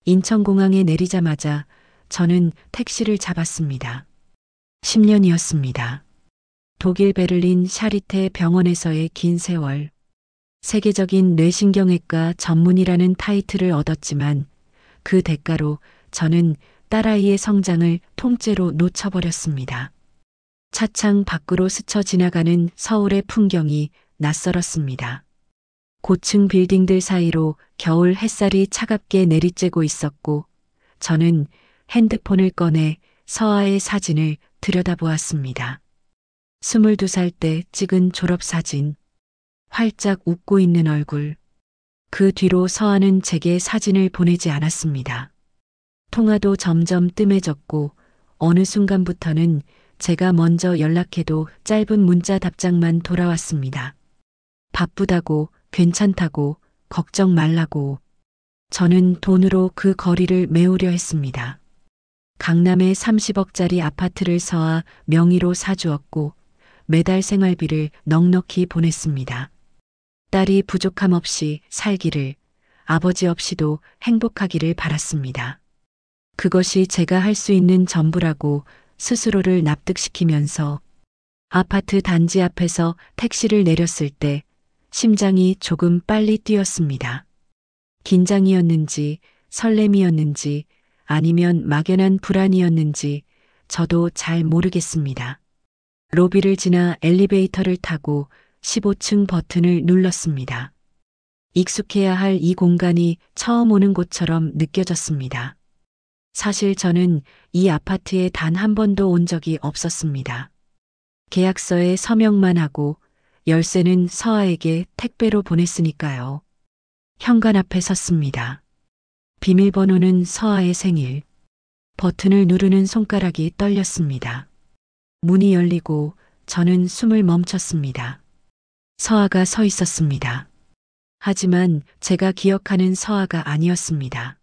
인천공항에 내리자마자 저는 택시를 잡았습니다. 10년이었습니다. 독일 베를린 샤리테 병원에서의 긴 세월. 세계적인 뇌신경외과 전문의라는 타이틀을 얻었지만 그 대가로 저는 딸아이의 성장을 통째로 놓쳐버렸습니다. 차창 밖으로 스쳐 지나가는 서울의 풍경이 낯설었습니다. 고층 빌딩들 사이로 겨울 햇살이 차갑게 내리쬐고 있었고 저는 핸드폰을 꺼내 서아의 사진을 들여다보았습니다. 22살 때 찍은 졸업사진. 활짝 웃고 있는 얼굴. 그 뒤로 서아는 제게 사진을 보내지 않았습니다. 통화도 점점 뜸해졌고 어느 순간부터는 제가 먼저 연락해도 짧은 문자 답장만 돌아왔습니다. 바쁘다고, 괜찮다고, 걱정 말라고. 저는 돈으로 그 거리를 메우려 했습니다. 강남에 30억짜리 아파트를 서아 명의로 사주었고 매달 생활비를 넉넉히 보냈습니다. 딸이 부족함 없이 살기를, 아버지 없이도 행복하기를 바랐습니다. 그것이 제가 할 수 있는 전부라고 스스로를 납득시키면서 아파트 단지 앞에서 택시를 내렸을 때 심장이 조금 빨리 뛰었습니다. 긴장이었는지 설렘이었는지 아니면 막연한 불안이었는지 저도 잘 모르겠습니다. 로비를 지나 엘리베이터를 타고 15층 버튼을 눌렀습니다. 익숙해야 할 이 공간이 처음 오는 곳처럼 느껴졌습니다. 사실 저는 이 아파트에 단 한 번도 온 적이 없었습니다. 계약서에 서명만 하고 열쇠는 서아에게 택배로 보냈으니까요. 현관 앞에 섰습니다. 비밀번호는 서아의 생일. 버튼을 누르는 손가락이 떨렸습니다. 문이 열리고 저는 숨을 멈췄습니다. 서아가 서 있었습니다. 하지만 제가 기억하는 서아가 아니었습니다.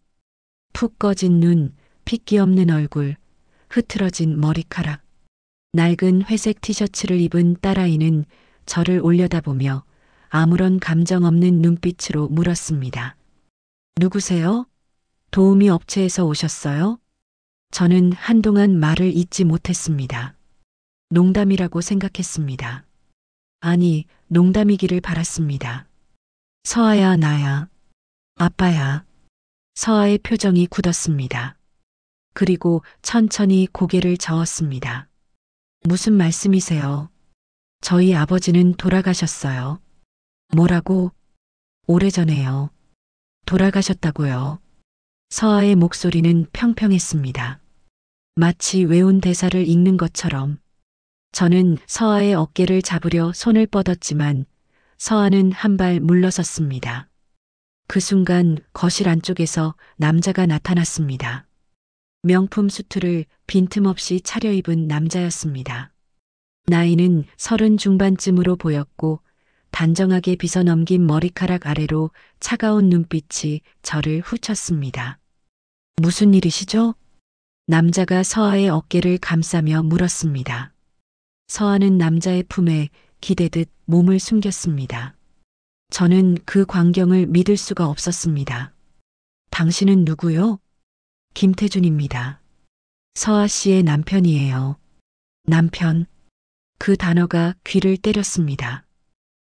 푹 꺼진 눈, 핏기 없는 얼굴, 흐트러진 머리카락. 낡은 회색 티셔츠를 입은 딸아이는 저를 올려다보며 아무런 감정 없는 눈빛으로 물었습니다. 누구세요? 도우미 업체에서 오셨어요? 저는 한동안 말을 잇지 못했습니다. 농담이라고 생각했습니다. 아니, 농담이기를 바랐습니다. 서아야, 나야. 아빠야. 서아의 표정이 굳었습니다. 그리고 천천히 고개를 저었습니다. 무슨 말씀이세요? 저희 아버지는 돌아가셨어요. 뭐라고? 오래전에요. 돌아가셨다고요. 서아의 목소리는 평평했습니다. 마치 외운 대사를 읽는 것처럼. 저는 서아의 어깨를 잡으려 손을 뻗었지만 서아는 한 발 물러섰습니다. 그 순간 거실 안쪽에서 남자가 나타났습니다. 명품 수트를 빈틈없이 차려입은 남자였습니다. 나이는 30 중반쯤으로 보였고 단정하게 빗어넘긴 머리카락 아래로 차가운 눈빛이 저를 후쳤습니다. 무슨 일이시죠? 남자가 서아의 어깨를 감싸며 물었습니다. 서아는 남자의 품에 기대듯 몸을 숨겼습니다. 저는 그 광경을 믿을 수가 없었습니다. 당신은 누구요? 김태준입니다. 서아 씨의 남편이에요. 남편. 그 단어가 귀를 때렸습니다.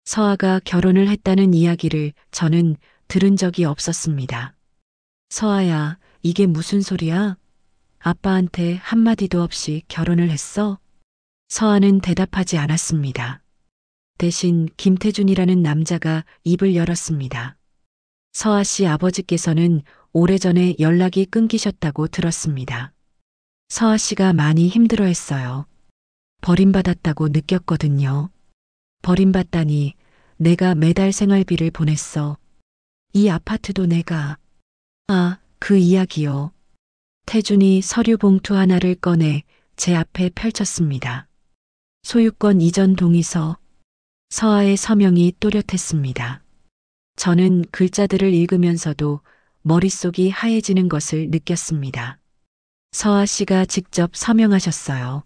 서아가 결혼을 했다는 이야기를 저는 들은 적이 없었습니다. 서아야, 이게 무슨 소리야? 아빠한테 한마디도 없이 결혼을 했어? 서아는 대답하지 않았습니다. 대신 김태준이라는 남자가 입을 열었습니다. 서아 씨 아버지께서는 오래전에 연락이 끊기셨다고 들었습니다. 서아 씨가 많이 힘들어했어요. 버림받았다고 느꼈거든요. 버림받다니 내가 매달 생활비를 보냈어. 이 아파트도 내가. 아, 그 이야기요. 태준이 서류 봉투 하나를 꺼내 제 앞에 펼쳤습니다. 소유권 이전 동의서. 서아의 서명이 또렷했습니다. 저는 글자들을 읽으면서도 머릿속이 하얘지는 것을 느꼈습니다. 서아 씨가 직접 서명하셨어요.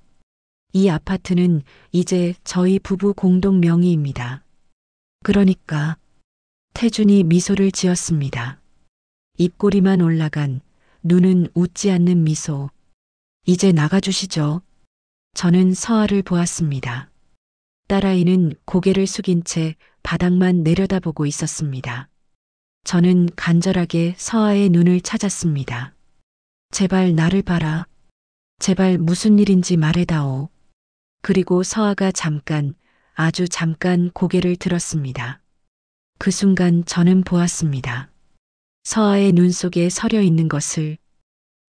이 아파트는 이제 저희 부부 공동 명의입니다. 그러니까 태준이 미소를 지었습니다. 입꼬리만 올라간 눈은 웃지 않는 미소. 이제 나가주시죠. 저는 서아를 보았습니다. 딸아이는 고개를 숙인 채 바닥만 내려다보고 있었습니다. 저는 간절하게 서아의 눈을 찾았습니다. 제발 나를 봐라. 제발 무슨 일인지 말해다오. 그리고 서아가 잠깐, 아주 잠깐 고개를 들었습니다. 그 순간 저는 보았습니다. 서아의 눈 속에 서려 있는 것을,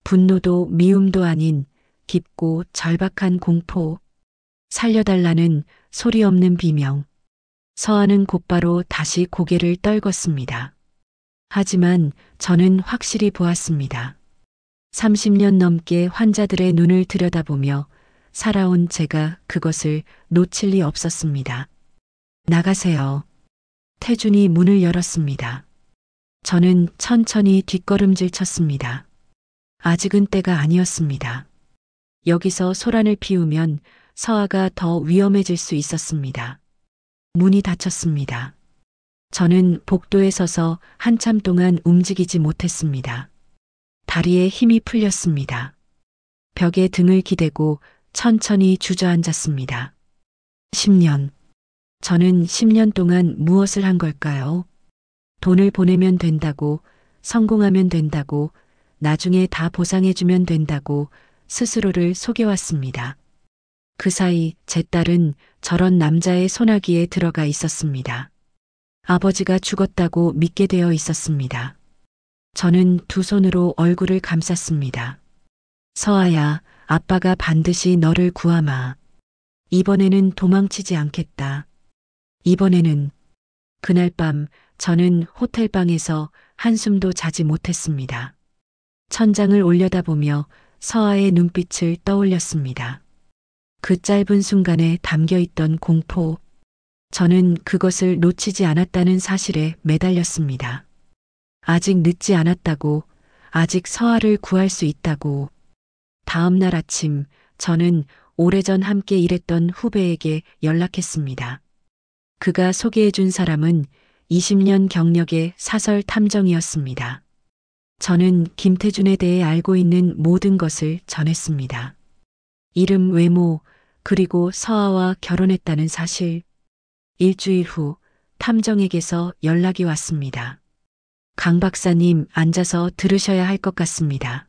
분노도 미움도 아닌 깊고 절박한 공포, 살려달라는 소리 없는 비명. 서아는 곧바로 다시 고개를 떨궜습니다. 하지만 저는 확실히 보았습니다. 30년 넘게 환자들의 눈을 들여다보며 살아온 제가 그것을 놓칠 리 없었습니다. 나가세요. 태준이 문을 열었습니다. 저는 천천히 뒷걸음질 쳤습니다. 아직은 때가 아니었습니다. 여기서 소란을 피우면 서아가 더 위험해질 수 있었습니다. 문이 닫혔습니다. 저는 복도에 서서 한참 동안 움직이지 못했습니다. 다리에 힘이 풀렸습니다. 벽에 등을 기대고 천천히 주저앉았습니다. 10년. 저는 10년 동안 무엇을 한 걸까요? 돈을 보내면 된다고, 성공하면 된다고, 나중에 다 보상해주면 된다고 스스로를 속여왔습니다. 그 사이 제 딸은 저런 남자의 소나기에 들어가 있었습니다. 아버지가 죽었다고 믿게 되어 있었습니다. 저는 두 손으로 얼굴을 감쌌습니다. 서아야, 아빠가 반드시 너를 구하마. 이번에는 도망치지 않겠다. 이번에는. 그날 밤 저는 호텔방에서 한숨도 자지 못했습니다. 천장을 올려다보며 서아의 눈빛을 떠올렸습니다. 그 짧은 순간에 담겨있던 공포. 저는 그것을 놓치지 않았다는 사실에 매달렸습니다. 아직 늦지 않았다고, 아직 서아를 구할 수 있다고. 다음 날 아침 저는 오래전 함께 일했던 후배에게 연락했습니다. 그가 소개해준 사람은 20년 경력의 사설 탐정이었습니다. 저는 김태준에 대해 알고 있는 모든 것을 전했습니다. 이름, 외모, 그리고 서아와 결혼했다는 사실. 일주일 후 탐정에게서 연락이 왔습니다. 강 박사님, 앉아서 들으셔야 할 것 같습니다.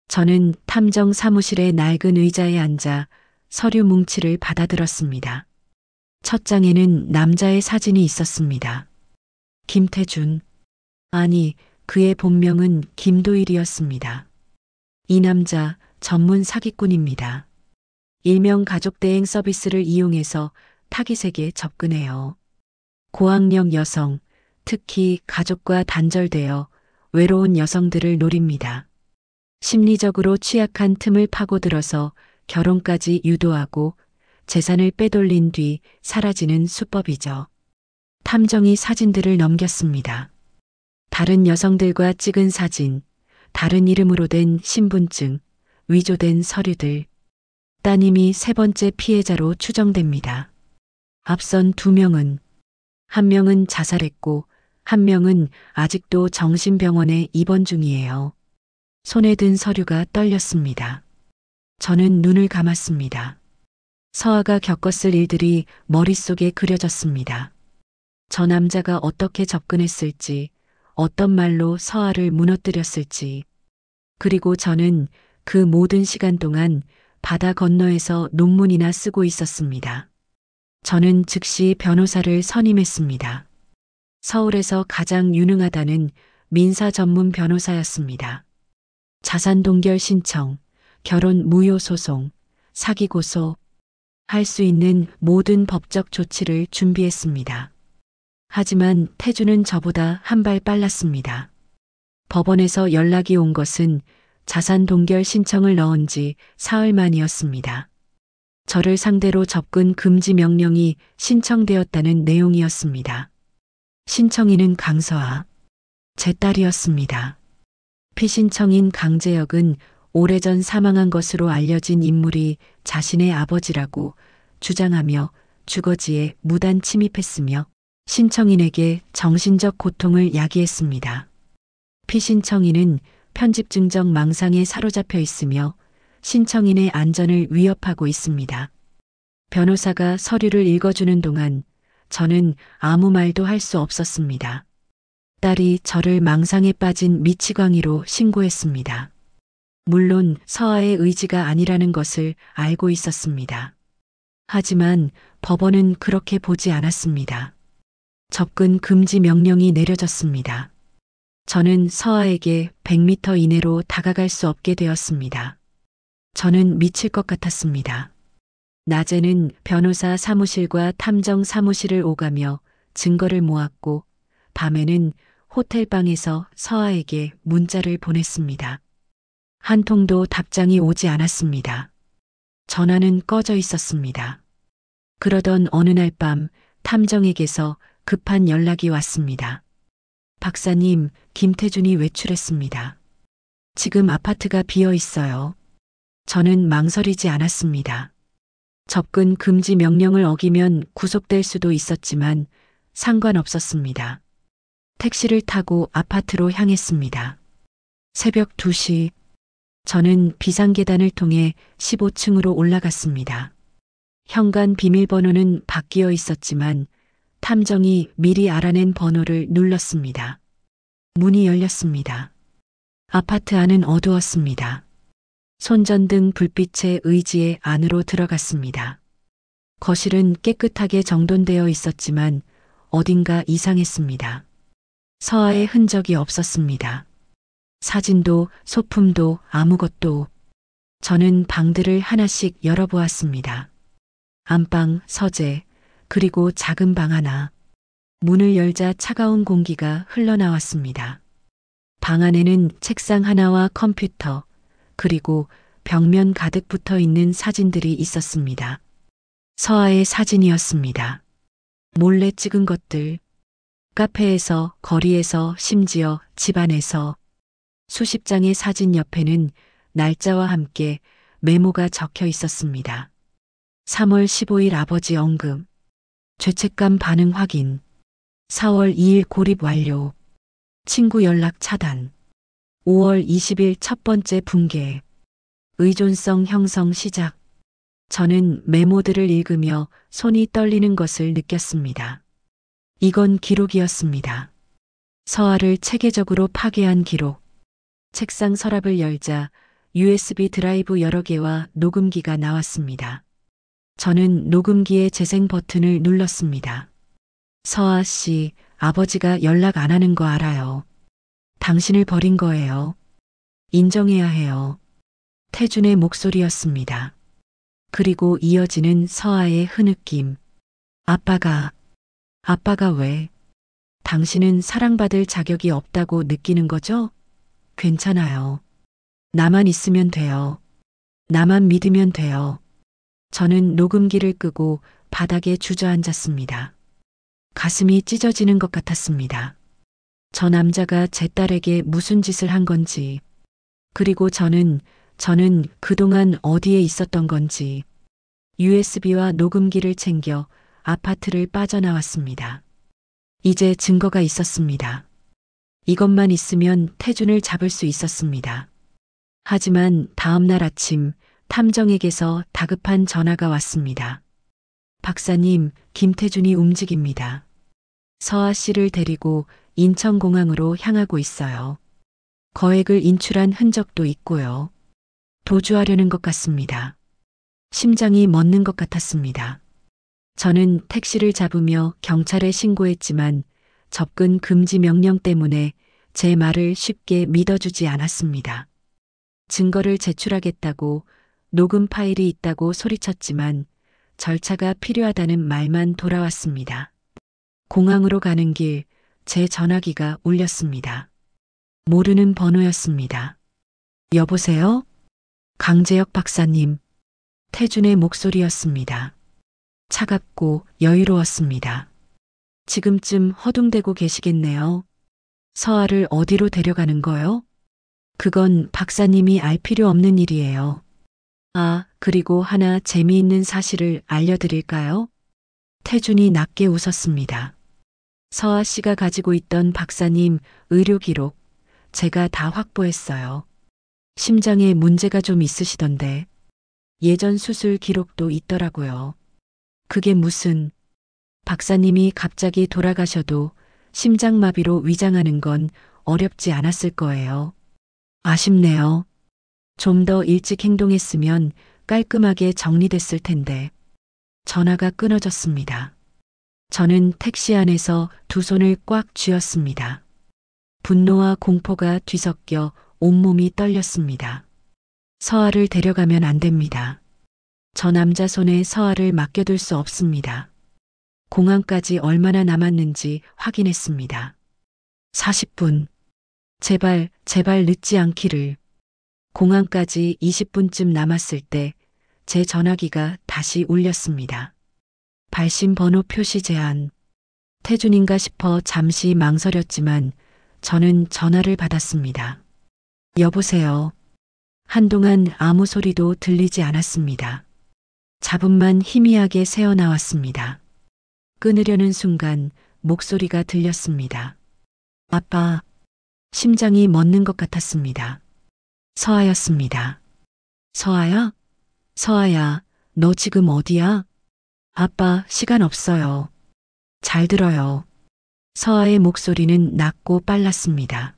저는 탐정 사무실의 낡은 의자에 앉아 서류 뭉치를 받아들었습니다. 첫 장에는 남자의 사진이 있었습니다. 김태준. 아니, 그의 본명은 김도일이었습니다. 이 남자 전문 사기꾼입니다. 일명 가족대행 서비스를 이용해서 타깃에게 접근해요. 고학력 여성, 특히 가족과 단절되어 외로운 여성들을 노립니다. 심리적으로 취약한 틈을 파고들어서 결혼까지 유도하고 재산을 빼돌린 뒤 사라지는 수법이죠. 탐정이 사진들을 넘겼습니다. 다른 여성들과 찍은 사진, 다른 이름으로 된 신분증, 위조된 서류들. 따님이 세 번째 피해자로 추정됩니다. 앞선 두 명은, 한 명은 자살했고 한 명은 아직도 정신병원에 입원 중이에요. 손에 든 서류가 떨렸습니다. 저는 눈을 감았습니다. 서아가 겪었을 일들이 머릿속에 그려졌습니다. 저 남자가 어떻게 접근했을지, 어떤 말로 서아를 무너뜨렸을지. 그리고 저는 그 모든 시간 동안 바다 건너에서 논문이나 쓰고 있었습니다. 저는 즉시 변호사를 선임했습니다. 서울에서 가장 유능하다는 민사 전문 변호사였습니다. 자산 동결 신청, 결혼 무효 소송, 사기 고소, 할 수 있는 모든 법적 조치를 준비했습니다. 하지만 태준은 저보다 한 발 빨랐습니다. 법원에서 연락이 온 것은 자산 동결 신청을 넣은 지 사흘 만이었습니다. 저를 상대로 접근 금지 명령이 신청되었다는 내용이었습니다. 신청인은 강서아, 제 딸이었습니다. 피신청인 강재혁은 오래전 사망한 것으로 알려진 인물이 자신의 아버지라고 주장하며 주거지에 무단 침입했으며 신청인에게 정신적 고통을 야기했습니다. 피신청인은 편집 증정 망상에 사로잡혀 있으며 신청인의 안전을 위협하고 있습니다. 변호사가 서류를 읽어주는 동안 저는 아무 말도 할 수 없었습니다. 딸이 저를 망상에 빠진 미치광이로 신고했습니다. 물론 서아의 의지가 아니라는 것을 알고 있었습니다. 하지만 법원은 그렇게 보지 않았습니다. 접근 금지 명령이 내려졌습니다. 저는 서아에게 100m 이내로 다가갈 수 없게 되었습니다. 저는 미칠 것 같았습니다. 낮에는 변호사 사무실과 탐정 사무실을 오가며 증거를 모았고 밤에는 호텔방에서 서아에게 문자를 보냈습니다. 한 통도 답장이 오지 않았습니다. 전화는 꺼져 있었습니다. 그러던 어느 날 밤 탐정에게서 급한 연락이 왔습니다. 박사님, 김태준이 외출했습니다. 지금 아파트가 비어 있어요. 저는 망설이지 않았습니다. 접근 금지 명령을 어기면 구속될 수도 있었지만 상관없었습니다. 택시를 타고 아파트로 향했습니다. 새벽 2시, 저는 비상계단을 통해 15층으로 올라갔습니다. 현관 비밀번호는 바뀌어 있었지만 탐정이 미리 알아낸 번호를 눌렀습니다. 문이 열렸습니다. 아파트 안은 어두웠습니다. 손전등 불빛의 의지에 안으로 들어갔습니다. 거실은 깨끗하게 정돈되어 있었지만 어딘가 이상했습니다. 서아의 흔적이 없었습니다. 사진도 소품도 아무것도. 저는 방들을 하나씩 열어보았습니다. 안방, 서재, 그리고 작은 방 하나. 문을 열자 차가운 공기가 흘러나왔습니다. 방 안에는 책상 하나와 컴퓨터, 그리고 벽면 가득 붙어 있는 사진들이 있었습니다. 서아의 사진이었습니다. 몰래 찍은 것들. 카페에서, 거리에서, 심지어 집안에서. 수십 장의 사진 옆에는 날짜와 함께 메모가 적혀 있었습니다. 3월 15일 아버지 언급. 죄책감 반응 확인. 4월 2일 고립 완료. 친구 연락 차단. 5월 20일 첫 번째 붕괴. 의존성 형성 시작. 저는 메모들을 읽으며 손이 떨리는 것을 느꼈습니다. 이건 기록이었습니다. 서아를 체계적으로 파괴한 기록. 책상 서랍을 열자 USB 드라이브 여러 개와 녹음기가 나왔습니다. 저는 녹음기의 재생 버튼을 눌렀습니다. 서아 씨, 아버지가 연락 안 하는 거 알아요. 당신을 버린 거예요. 인정해야 해요. 태준의 목소리였습니다. 그리고 이어지는 서아의 흐느낌. 아빠가 왜? 당신은 사랑받을 자격이 없다고 느끼는 거죠? 괜찮아요. 나만 있으면 돼요. 나만 믿으면 돼요. 저는 녹음기를 끄고 바닥에 주저앉았습니다. 가슴이 찢어지는 것 같았습니다. 저 남자가 제 딸에게 무슨 짓을 한 건지, 그리고 저는 그동안 어디에 있었던 건지. USB와 녹음기를 챙겨 아파트를 빠져나왔습니다. 이제 증거가 있었습니다. 이것만 있으면 태준을 잡을 수 있었습니다. 하지만 다음 날 아침 탐정에게서 다급한 전화가 왔습니다. 박사님, 김태준이 움직입니다. 서아 씨를 데리고 인천공항으로 향하고 있어요. 거액을 인출한 흔적도 있고요. 도주하려는 것 같습니다. 심장이 멎는 것 같았습니다. 저는 택시를 잡으며 경찰에 신고했지만 접근 금지 명령 때문에 제 말을 쉽게 믿어주지 않았습니다. 증거를 제출하겠다고, 녹음 파일이 있다고 소리쳤지만 절차가 필요하다는 말만 돌아왔습니다. 공항으로 가는 길, 제 전화기가 울렸습니다. 모르는 번호였습니다. 여보세요? 강재혁 박사님. 태준의 목소리였습니다. 차갑고 여유로웠습니다. 지금쯤 허둥대고 계시겠네요. 서아를 어디로 데려가는 거요? 그건 박사님이 알 필요 없는 일이에요. 아, 그리고 하나 재미있는 사실을 알려드릴까요? 태준이 낮게 웃었습니다. 서아 씨가 가지고 있던 박사님 의료 기록, 제가 다 확보했어요. 심장에 문제가 좀 있으시던데 예전 수술 기록도 있더라고요. 그게 무슨 박사님이 갑자기 돌아가셔도 심장마비로 위장하는 건 어렵지 않았을 거예요. 아쉽네요. 좀 더 일찍 행동했으면 깔끔하게 정리됐을 텐데. 전화가 끊어졌습니다. 저는 택시 안에서 두 손을 꽉 쥐었습니다. 분노와 공포가 뒤섞여 온몸이 떨렸습니다. 서아를 데려가면 안 됩니다. 저 남자 손에 서아를 맡겨둘 수 없습니다. 공항까지 얼마나 남았는지 확인했습니다. 40분. 제발, 제발 늦지 않기를. 공항까지 20분쯤 남았을 때 제 전화기가 다시 울렸습니다. 발신 번호 표시 제한. 태준인가 싶어 잠시 망설였지만 저는 전화를 받았습니다. 여보세요. 한동안 아무 소리도 들리지 않았습니다. 잡음만 희미하게 새어나왔습니다. 끊으려는 순간 목소리가 들렸습니다. 아빠. 심장이 멎는 것 같았습니다. 서아였습니다. 서아야? 서아야, 너 지금 어디야? 아빠, 시간 없어요. 잘 들어요. 서아의 목소리는 낮고 빨랐습니다.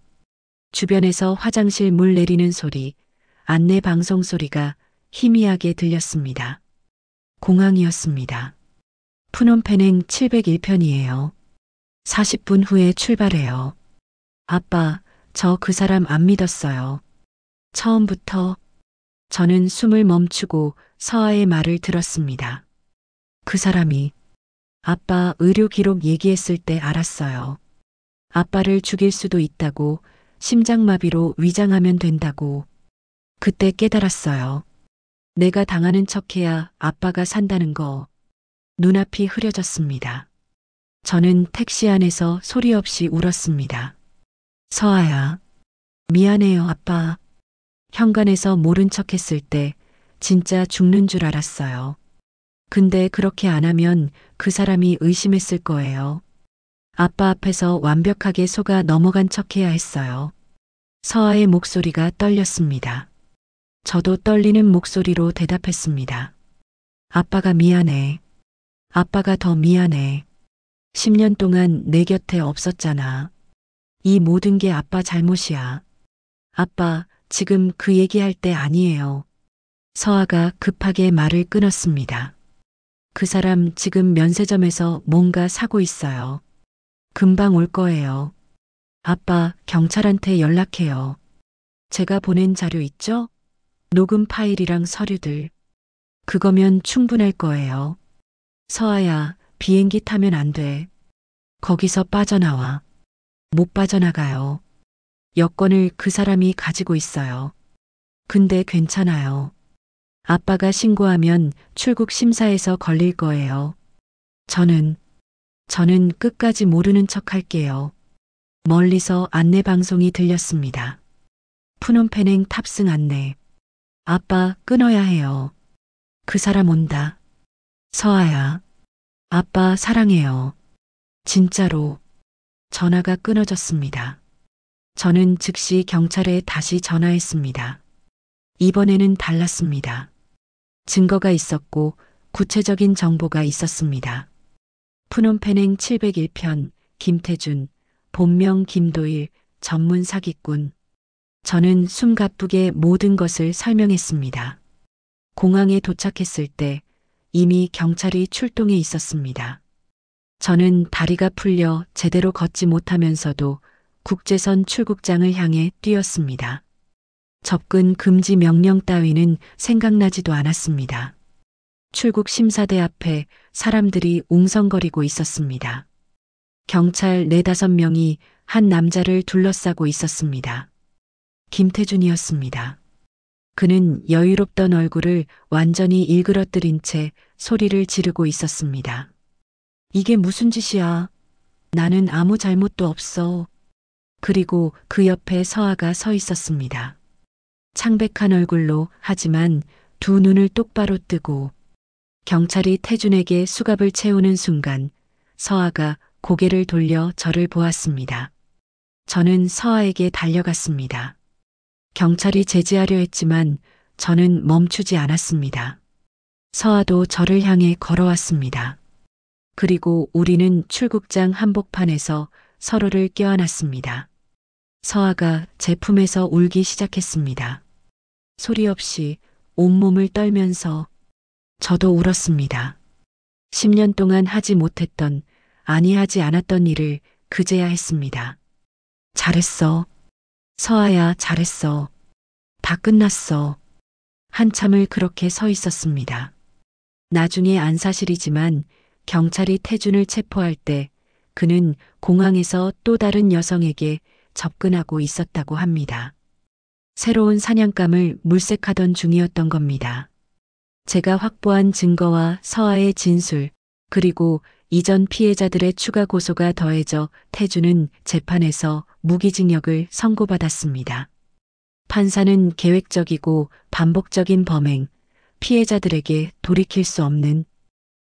주변에서 화장실 물 내리는 소리, 안내 방송 소리가 희미하게 들렸습니다. 공항이었습니다. 푸놈펜행 701편이에요. 40분 후에 출발해요. 아빠, 저 그 사람 안 믿었어요. 처음부터. 저는 숨을 멈추고 서아의 말을 들었습니다. 그 사람이 아빠 의료 기록 얘기했을 때 알았어요. 아빠를 죽일 수도 있다고, 심장마비로 위장하면 된다고. 그때 깨달았어요. 내가 당하는 척해야 아빠가 산다는 거. 눈앞이 흐려졌습니다. 저는 택시 안에서 소리 없이 울었습니다. 서아야. 미안해요, 아빠. 현관에서 모른 척 했을 때 진짜 죽는 줄 알았어요. 근데 그렇게 안 하면 그 사람이 의심했을 거예요. 아빠 앞에서 완벽하게 속아 넘어간 척 해야 했어요. 서아의 목소리가 떨렸습니다. 저도 떨리는 목소리로 대답했습니다. 아빠가 미안해. 아빠가 더 미안해. 10년 동안 내 곁에 없었잖아. 이 모든 게 아빠 잘못이야. 아빠, 지금 그 얘기할 때 아니에요. 서아가 급하게 말을 끊었습니다. 그 사람 지금 면세점에서 뭔가 사고 있어요. 금방 올 거예요. 아빠, 경찰한테 연락해요. 제가 보낸 자료 있죠? 녹음 파일이랑 서류들. 그거면 충분할 거예요. 서아야, 비행기 타면 안 돼. 거기서 빠져나와. 못 빠져나가요. 여권을 그 사람이 가지고 있어요. 근데 괜찮아요. 아빠가 신고하면 출국 심사에서 걸릴 거예요. 저는 끝까지 모르는 척 할게요. 멀리서 안내 방송이 들렸습니다. 푸놈펜행 탑승 안내. 아빠, 끊어야 해요. 그 사람 온다. 서아야. 아빠, 사랑해요. 진짜로. 전화가 끊어졌습니다. 저는 즉시 경찰에 다시 전화했습니다. 이번에는 달랐습니다. 증거가 있었고 구체적인 정보가 있었습니다. 푸놈펜행 701편, 김태준, 본명 김도일, 전문 사기꾼. 저는 숨가쁘게 모든 것을 설명했습니다. 공항에 도착했을 때 이미 경찰이 출동해 있었습니다. 저는 다리가 풀려 제대로 걷지 못하면서도 국제선 출국장을 향해 뛰었습니다. 접근 금지 명령 따위는 생각나지도 않았습니다. 출국 심사대 앞에 사람들이 웅성거리고 있었습니다. 경찰 4~5명이 한 남자를 둘러싸고 있었습니다. 김태준이었습니다. 그는 여유롭던 얼굴을 완전히 일그러뜨린 채 소리를 지르고 있었습니다. 이게 무슨 짓이야? 나는 아무 잘못도 없어. 그리고 그 옆에 서아가 서 있었습니다. 창백한 얼굴로 하지만 두 눈을 똑바로 뜨고 경찰이 태준에게 수갑을 채우는 순간 서아가 고개를 돌려 저를 보았습니다. 저는 서아에게 달려갔습니다. 경찰이 제지하려 했지만 저는 멈추지 않았습니다. 서아도 저를 향해 걸어왔습니다. 그리고 우리는 출국장 한복판에서 서로를 껴안았습니다. 서아가 제 품에서 울기 시작했습니다. 소리 없이 온몸을 떨면서 저도 울었습니다. 10년 동안 하지 못했던, 아니 하지 않았던 일을 그제야 했습니다. 잘했어. 서아야, 잘했어. 다 끝났어. 한참을 그렇게 서 있었습니다. 나중에 안 사실이지만 경찰이 태준을 체포할 때 그는 공항에서 또 다른 여성에게 접근하고 있었다고 합니다. 새로운 사냥감을 물색하던 중이었던 겁니다. 제가 확보한 증거와 서아의 진술, 그리고 이전 피해자들의 추가 고소가 더해져 태준은 재판에서 무기징역을 선고받았습니다. 판사는 계획적이고 반복적인 범행, 피해자들에게 돌이킬 수 없는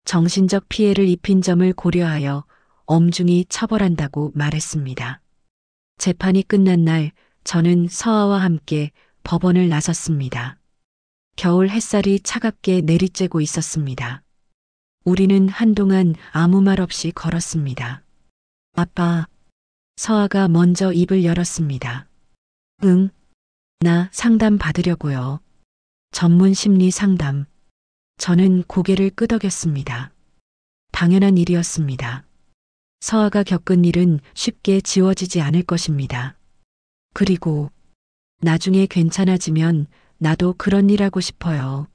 정신적 피해를 입힌 점을 고려하여 엄중히 처벌한다고 말했습니다. 재판이 끝난 날 저는 서아와 함께 법원을 나섰습니다. 겨울 햇살이 차갑게 내리쬐고 있었습니다. 우리는 한동안 아무 말 없이 걸었습니다. 아빠, 서아가 먼저 입을 열었습니다. 응, 나 상담 받으려고요. 전문 심리 상담. 저는 고개를 끄덕였습니다. 당연한 일이었습니다. 서아가 겪은 일은 쉽게 지워지지 않을 것입니다. 그리고 나중에 괜찮아지면 나도 그런 일 하고 싶어요.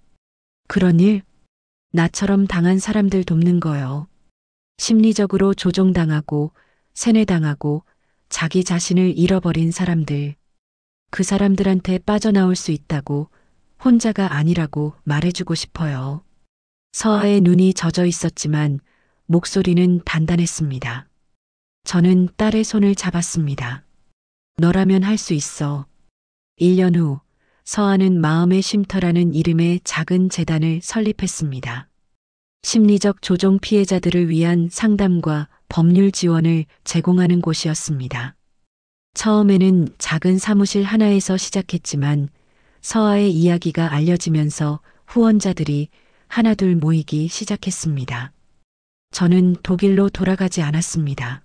그런 일? 나처럼 당한 사람들 돕는 거요. 심리적으로 조종당하고 세뇌당하고 자기 자신을 잃어버린 사람들. 그 사람들한테 빠져나올 수 있다고, 혼자가 아니라고 말해주고 싶어요. 서아의 눈이 젖어 있었지만 목소리는 단단했습니다. 저는 딸의 손을 잡았습니다. 너라면 할 수 있어. 1년 후 서아는 마음의 쉼터라는 이름의 작은 재단을 설립했습니다. 심리적 조종 피해자들을 위한 상담과 법률 지원을 제공하는 곳이었습니다. 처음에는 작은 사무실 하나에서 시작했지만 서아의 이야기가 알려지면서 후원자들이 하나둘 모이기 시작했습니다. 저는 독일로 돌아가지 않았습니다.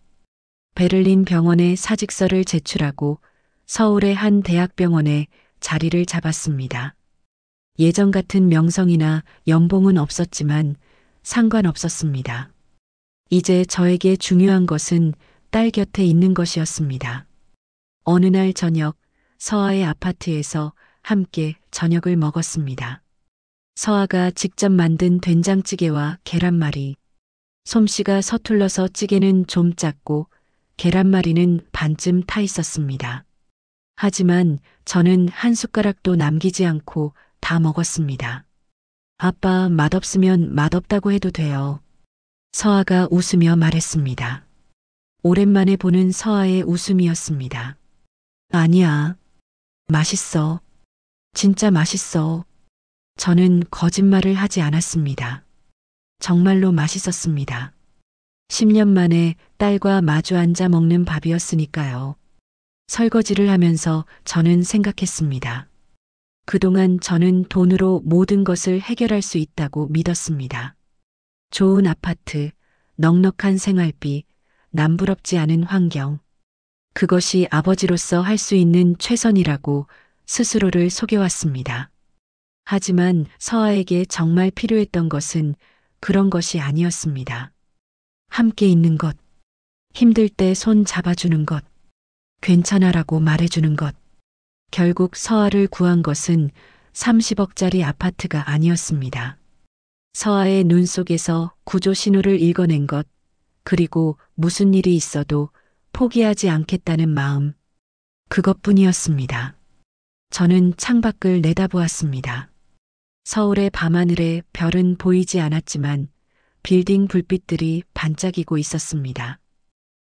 베를린 병원에 사직서를 제출하고 서울의 한 대학병원에 자리를 잡았습니다. 예전 같은 명성이나 연봉은 없었지만 상관없었습니다. 이제 저에게 중요한 것은 딸 곁에 있는 것이었습니다. 어느 날 저녁 서아의 아파트에서 함께 저녁을 먹었습니다. 서아가 직접 만든 된장찌개와 계란말이. 솜씨가 서툴러서 찌개는 좀 작고 계란말이는 반쯤 타 있었습니다. 하지만 저는 한 숟가락도 남기지 않고 다 먹었습니다. 아빠, 맛없으면 맛없다고 해도 돼요. 서아가 웃으며 말했습니다. 오랜만에 보는 서아의 웃음이었습니다. 아니야. 맛있어. 진짜 맛있어. 저는 거짓말을 하지 않았습니다. 정말로 맛있었습니다. 10년 만에 딸과 마주 앉아 먹는 밥이었으니까요. 설거지를 하면서 저는 생각했습니다. 그동안 저는 돈으로 모든 것을 해결할 수 있다고 믿었습니다. 좋은 아파트, 넉넉한 생활비, 남부럽지 않은 환경. 그것이 아버지로서 할 수 있는 최선이라고 스스로를 속여왔습니다. 하지만 서아에게 정말 필요했던 것은 그런 것이 아니었습니다. 함께 있는 것, 힘들 때 손 잡아주는 것, 괜찮아라고 말해주는 것. 결국 서아를 구한 것은 30억짜리 아파트가 아니었습니다. 서아의 눈 속에서 구조 신호를 읽어낸 것, 그리고 무슨 일이 있어도 포기하지 않겠다는 마음. 그것뿐이었습니다. 저는 창밖을 내다보았습니다. 서울의 밤하늘에 별은 보이지 않았지만 빌딩 불빛들이 반짝이고 있었습니다.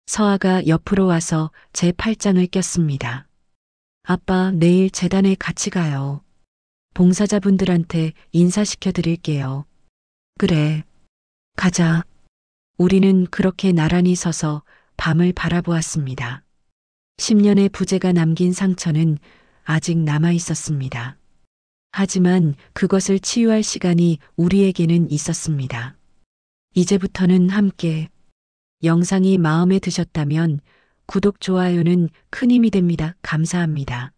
서아가 옆으로 와서 제 팔짱을 꼈습니다. 아빠, 내일 재단에 같이 가요. 봉사자분들한테 인사시켜 드릴게요. 그래. 가자. 우리는 그렇게 나란히 서서 밤을 바라보았습니다. 10년의 부재가 남긴 상처는 아직 남아 있었습니다. 하지만 그것을 치유할 시간이 우리에게는 있었습니다. 이제부터는 함께. 영상이 마음에 드셨다면 구독, 좋아요는 큰 힘이 됩니다. 감사합니다.